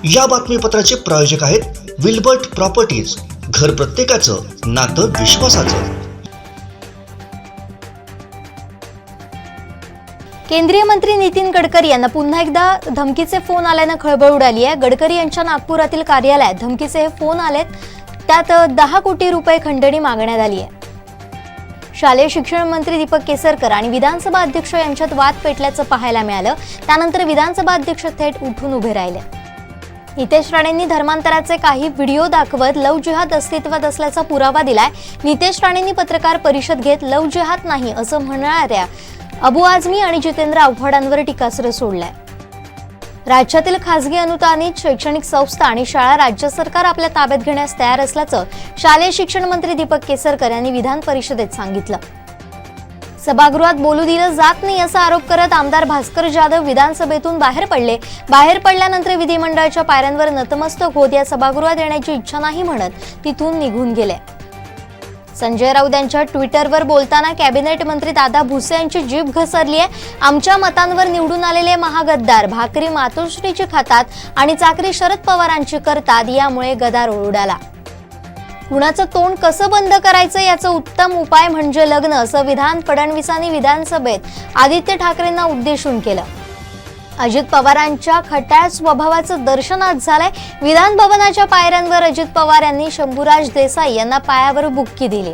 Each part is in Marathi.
या बातमीपत्राचे प्रायोजक आहेत विल्बर्ट प्रॉपर्टीज, घर प्रत्येकाचं नातं विश्वासाचं। केंद्रीय मंत्री नितीन गडकरी यांना पुन्हा एकदा धमकीचे फोन आल्याने खळबळ उडाली आहे। गडकरी यांच्या नागपुरातील कार्यालयात धमकीचे हे फोन आलेत, त्यात 10 कोटी रुपये खंडणी मागण्यात आली आहे। शालेय शिक्षण मंत्री दीपक केसरकर आणि विधानसभा अध्यक्ष यांच्यात वाद पेटल्याचं पाहायला मिळालं। त्यानंतर विधानसभा अध्यक्ष थेट उठून उभे राहिले। नितेश राणेंनी धर्मांतराचे काही व्हिडिओ दाखवत लव जिहाद अस्तित्वात असल्याचा पुरावा दिलाय। नितेश राणेंनी पत्रकार परिषद घेत लव जिहाद नाही असं म्हणणाऱ्या अबू आझमी आणि जितेंद्र आव्हाडांवर टीकास्त्र सोडलाय। राज्यातील खासगी अनुदानित शैक्षणिक संस्था आणि शाळा राज्य सरकार आपल्या ताब्यात घेण्यास तयार असल्याचं शालेय शिक्षण मंत्री दीपक केसरकर यांनी विधान परिषदेत सांगितलं। सभागृहात बोलू दिलं जात नाही असा आरोप करत आमदार भास्कर जाधव विधानसभेतून बाहेर पडले। बाहेर पडल्यानंतर विधिमंडळाच्या पायऱ्यांवर नतमस्तक होत या सभागृहात येण्याची इच्छा नाही म्हणत तिथून निघून गेले। संजय राऊत यांच्या ट्विटरवर बोलताना कॅबिनेट मंत्री दादा भुसे यांची जीभ घसरली आहे। आमच्या मतांवर निवडून आलेले महागद्दार भाकरी मातोश्रीची खातात आणि चाकरी शरद पवारांची करतात, यामुळे गदारोळ उडाला। कुणाचं तोंड कसं बंद करायचं याचा उत्तम उपाय म्हणजे लग्न, असं विधान फडणवीसांनी विधानसभेत आदित्य ठाकरेंना उद्देशून केलं। अजित पवारांच्या खट्याळ स्वभावाचं दर्शन आज झालंय। विधान भवनाच्या पायऱ्यांवर अजित पवार यांनी शंभूराज देसाई यांना पायावर बुक्की दिली।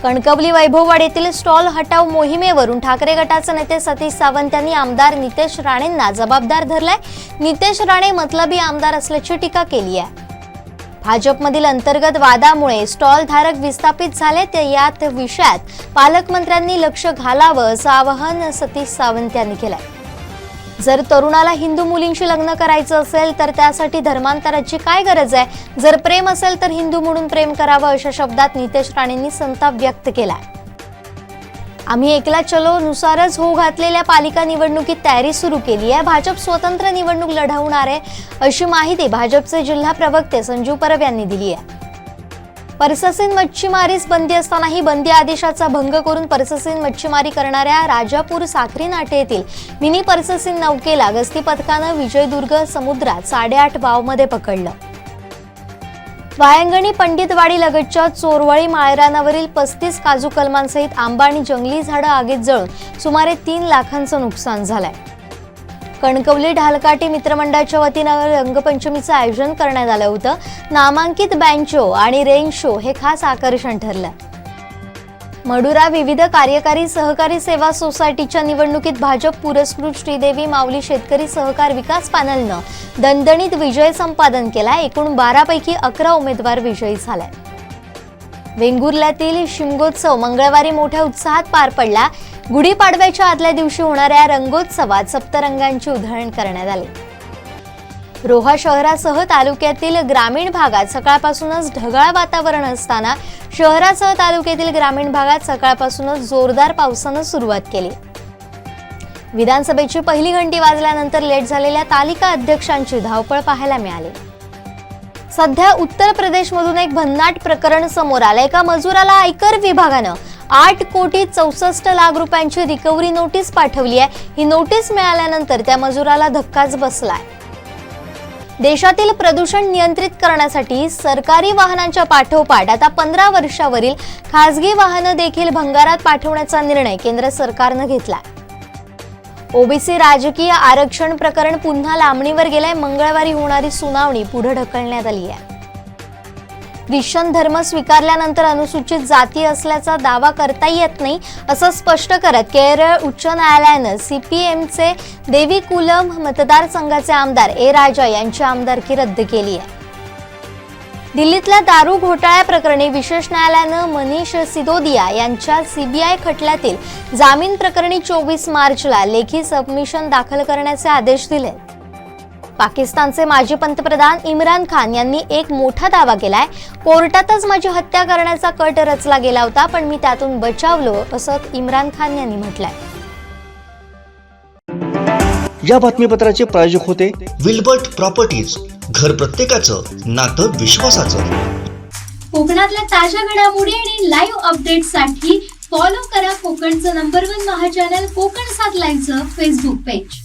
कणकवली वैभववाडीतील स्टॉल हटाव मोहिमेवरून ठाकरे गटाचे नेते सतीश सावंत यांनी आमदार नितेश राणेंना जबाबदार धरलाय। नितेश राणे मतलबी आमदार असल्याची टीका केली आहे। भाजपमधील अंतर्गत वादामुळे स्टॉल धारक विस्थापित झाले, ते यात विषयात पालकमंत्र्यांनी लक्ष घालावं असं आवाहन सतीश सावंत यांनी केलंय। जर तरुणाला हिंदू मुलींशी लग्न करायचं असेल तर त्यासाठी धर्मांतराची काय गरज आहे? जर प्रेम असेल तर हिंदू म्हणून प्रेम करावं, अशा शब्दात नितेश राणेंनी संताप व्यक्त केलाय। आम्ही एकला चलो नुसारच होऊ घातलेल्या पालिका निवडणुकीत तयारी सुरू केली आहे। भाजप स्वतंत्र निवडणूक लढवणार आहे, अशी माहिती भाजपचे जिल्हा प्रवक्ते संजू परब यांनी दिली आहे। परससीन मच्छीमारीस बंदी असतानाही बंदी आदेशाचा भंग करून परससीन मच्छीमारी करणाऱ्या राजापूर साखरी नाटे येथील मिनी परससीन नौकेला गस्ती पथकानं विजयदुर्ग समुद्रात 8.5 वावमध्ये पकडलं। वायंगणी पंडितवाडी लगतच्या चोरवळी माळरानावरील 35 काजू कलमांसहित आंबा आणि जंगली झाडं आगीत जळून सुमारे 3 लाखांचं नुकसान झालंय। कणकवली ढालकाठी मित्रमंडळाच्या वतीनं रंगपंचमीचं आयोजन करण्यात आलं होतं। नामांकित बँड शो आणि रेन शो हे खास आकर्षण ठरलं। मडुरा विविध कार्यकारी सहकारी सेवा सोसायटीच्या निवडणुकीत भाजप पुरस्कृत श्रीदेवी माऊली शेतकरी सहकार विकास पॅनलनं दणदणीत विजय संपादन केला। एकूण 12 पैकी 11 उमेदवार विजयी झाले। वेंगुर्ल्यातील शिमगोत्सव मंगळवारी मोठ्या उत्साहात पार पडला। गुढीपाडव्याच्या आदल्या दिवशी होणाऱ्या रंगोत्सवात सप्तरंगांची उधळण करण्यात आली। रोहा शहरासह तालुक्यातील ग्रामीण भागात सकाळपासूनच ढगाळ वातावरण असताना शहरासह तालुक्यातील ग्रामीण भागात सकाळपासूनच जोरदार पावसानं सुरुवात केली। विधानसभेची पहिली घंटी वाजल्यानंतर लेट झालेल्या तालिका अध्यक्षांची धावपळ पाहायला मिळाली। सध्या उत्तर प्रदेशमधून एक भन्नाट प्रकरण समोर आलं। एका मजुराला आयकर विभागानं 8 कोटी 64 लाख रुपयांची रिकव्हरी नोटीस पाठवली आहे। ही नोटीस मिळाल्यानंतर त्या मजुराला धक्काच बसलाय। देशातील प्रदूषण नियंत्रित करण्यासाठी सरकारी वाहनांच्या पाठोपाठ आता 15 वर्षावरील खासगी वाहनं देखील भंगारात पाठवण्याचा निर्णय केंद्र सरकारनं घेतला। ओबीसी राजकीय आरक्षण प्रकरण पुन्हा लांबणीवर गेलंय। मंगळवारी होणारी सुनावणी पुढे ढकलण्यात आली आहे। ख्रिश्चन धर्म स्वीकारल्यानंतर अनुसूचित जाती असल्याचा दावा करता येत नाही, असं स्पष्ट करत केरळ उच्च न्यायालयानं सीपीएमचे देवीकुलम मतदारसंघाचे आमदार ए राजा यांची आमदारकी रद्द केली आहे। दिल्लीतल्या दारू घोटाळ्याप्रकरणी विशेष न्यायालयानं मनीष सिसोदिया यांच्या सीबीआय खटल्यातील जामीन प्रकरणी 24 मार्चला लेखी सबमिशन दाखल करण्याचे आदेश दिले। पाकिस्तानचे माजी पंतप्रधान इम्रान खान यांनी एक मोठा दावा केलाय। कोर्टातच माझी हत्या करण्याचा कट रचला गेला होता, पण मी त्यातून बचावलो, असं इम्रान खान यांनी म्हटलंय। या बातमीपत्राचे प्रायोजक होते विल्बर्ट प्रॉपर्टीज, घर प्रत्येकाचं नातं विश्वासाचं। कोकणातल्या ताज्या घडामोडी आणि लाईव्ह अपडेट्ससाठी फॉलो करा कोकणचं नंबर 1 महा चॅनल कोकण 7 लाईव्हचं फेसबुक पेज।